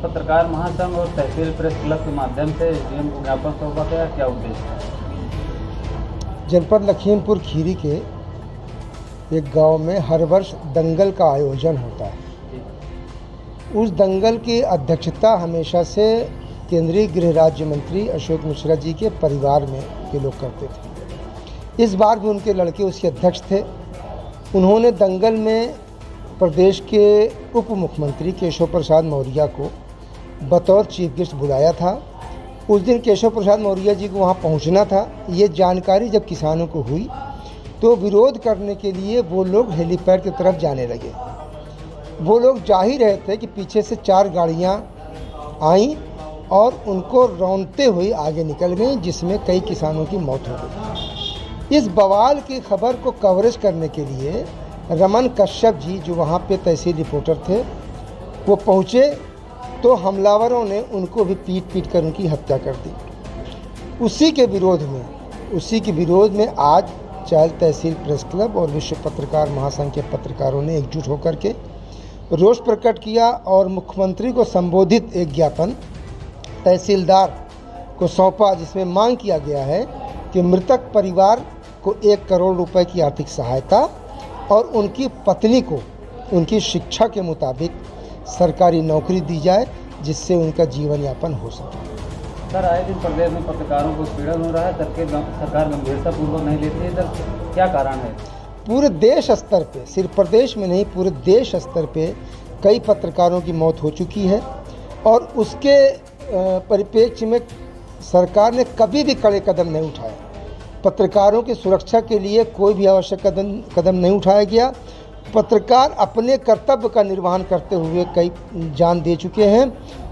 पत्रकार महासंघ और तहसील प्रेस क्लब के माध्यम से डीएम को ज्ञापन सौंपा गया, क्या उद्देश्य है? जनपद लखीमपुर खीरी के एक गांव में हर वर्ष दंगल का आयोजन होता है। उस दंगल की अध्यक्षता हमेशा से केंद्रीय गृह राज्य मंत्री अशोक मिश्रा जी के परिवार में के लोग करते थे। इस बार भी उनके लड़के उसके अध्यक्ष थे। उन्होंने दंगल में प्रदेश के उप मुख्यमंत्री केशव प्रसाद मौर्य को बतौर चीफ गेस्ट बुलाया था। उस दिन केशव प्रसाद मौर्य जी को वहाँ पहुँचना था। ये जानकारी जब किसानों को हुई तो विरोध करने के लिए वो लोग हेलीपैड की तरफ जाने लगे। वो लोग जा ही रहे थे कि पीछे से 4 गाड़ियाँ आईं और उनको रौंदते हुए आगे निकल गईं, जिसमें कई किसानों की मौत हो गई। इस बवाल की खबर को कवरेज करने के लिए रमन कश्यप जी, जो वहाँ पे तहसील रिपोर्टर थे, वो पहुँचे तो हमलावरों ने उनको भी पीट कर उनकी हत्या कर दी। उसी के विरोध में आज चायल तहसील प्रेस क्लब और विश्व पत्रकार महासंघ के पत्रकारों ने एकजुट होकर के रोष प्रकट किया और मुख्यमंत्री को संबोधित एक ज्ञापन तहसीलदार को सौंपा, जिसमें मांग किया गया है कि मृतक परिवार को 1 करोड़ रुपए की आर्थिक सहायता और उनकी पत्नी को उनकी शिक्षा के मुताबिक सरकारी नौकरी दी जाए, जिससे उनका जीवन यापन हो सके। सर, आए दिन प्रदेश में पत्रकारों को पीड़न हो रहा है, सरकार गंभीरता पूर्वक नहीं लेती है, सर क्या कारण है? पूरे देश स्तर पे, सिर्फ प्रदेश में नहीं, पूरे देश स्तर पे कई पत्रकारों की मौत हो चुकी है और उसके परिप्रेक्ष्य में सरकार ने कभी भी कड़े कदम नहीं उठाए। पत्रकारों की सुरक्षा के लिए कोई भी आवश्यक कदम नहीं उठाया गया। पत्रकार अपने कर्तव्य का निर्वहन करते हुए कई जान दे चुके हैं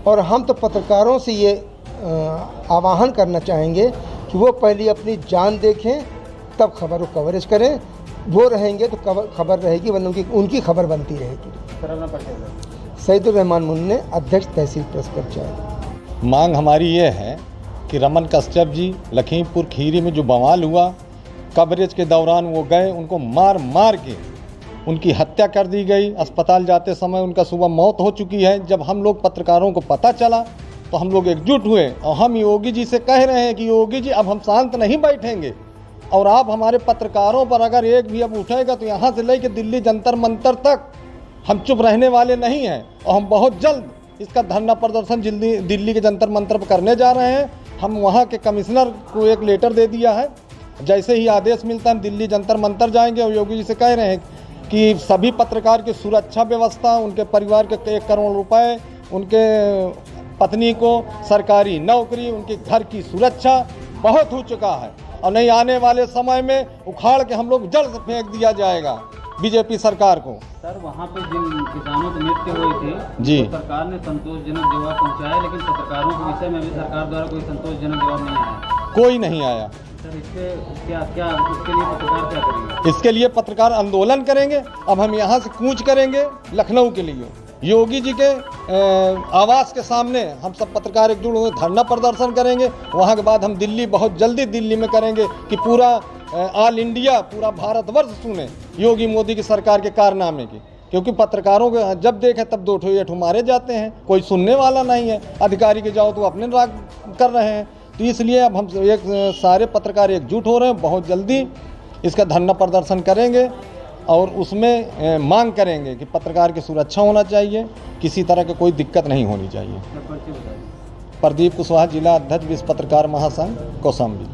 और हम तो पत्रकारों से ये आह्वान करना चाहेंगे कि वो पहले अपनी जान देखें, तब खबर को कवरेज करें। वो रहेंगे तो खबर रहेगी, वरना उनकी खबर बनती रहेगी। सर, अपना परिचय। सईदुर रहमान मुन्ने, अध्यक्ष तहसील प्रेस क्लब चायल। मांग हमारी ये है कि रमन कश्यप जी लखीमपुर खीरी में जो बवाल हुआ, कवरेज के दौरान वो गए, उनको मार के उनकी हत्या कर दी गई। अस्पताल जाते समय उनका सुबह मौत हो चुकी है। जब हम लोग पत्रकारों को पता चला तो हम लोग एकजुट हुए और हम योगी जी से कह रहे हैं कि योगी जी, अब हम शांत नहीं बैठेंगे और आप हमारे पत्रकारों पर अगर एक भी अब उठेगा तो यहाँ से लेकर दिल्ली जंतर मंतर तक हम चुप रहने वाले नहीं हैं और हम बहुत जल्द इसका धरना प्रदर्शन दिल्ली के जंतर मंतर पर करने जा रहे हैं। हम वहाँ के कमिश्नर को एक लेटर दे दिया है। जैसे ही आदेश मिलता है हम दिल्ली जंतर मंतर जाएंगे और योगी जी से कह रहे हैं कि सभी पत्रकार की सुरक्षा व्यवस्था, उनके परिवार के 1 करोड़ रुपए, उनके पत्नी को सरकारी नौकरी, उनके घर की सुरक्षा बहुत हो चुका है और नहीं आने वाले समय में उखाड़ के हम लोग जड़ से फेंक दिया जाएगा बीजेपी सरकार को। सर, वहाँ पे जिन किसानों की मृत्यु हुई थी जी, तो सरकार ने संतोषजनक जवाब पहुँचाया, लेकिन पत्रकारों के विषय में भी सरकार द्वारा कोई संतोषजनक जवाब नहीं आया। कोई नहीं आया। सर, इसके लिए पत्रकार क्या करेंगे? इसके लिए पत्रकार आंदोलन करेंगे। अब हम यहाँ से कूच करेंगे लखनऊ के लिए। योगी जी के आवास के सामने हम सब पत्रकार एकजुट हुए धरना प्रदर्शन करेंगे। वहाँ के बाद हम दिल्ली, बहुत जल्दी दिल्ली में करेंगे कि पूरा ऑल इंडिया, पूरा भारतवर्ष सुने योगी मोदी की सरकार के कारनामे की। क्योंकि पत्रकारों को जब देखें तब 2 मारे जाते हैं, कोई सुनने वाला नहीं है। अधिकारी के जाओ तो अपने राग कर रहे हैं। तो इसलिए अब हम सारे पत्रकार एकजुट हो रहे हैं। बहुत जल्दी इसका धरना प्रदर्शन करेंगे और उसमें मांग करेंगे कि पत्रकार की सुरक्षा होना चाहिए, किसी तरह की कोई दिक्कत नहीं होनी चाहिए। प्रदीप कुशवाहा, जिला अध्यक्ष विश्व पत्रकार महासंघ कौशाम्बी।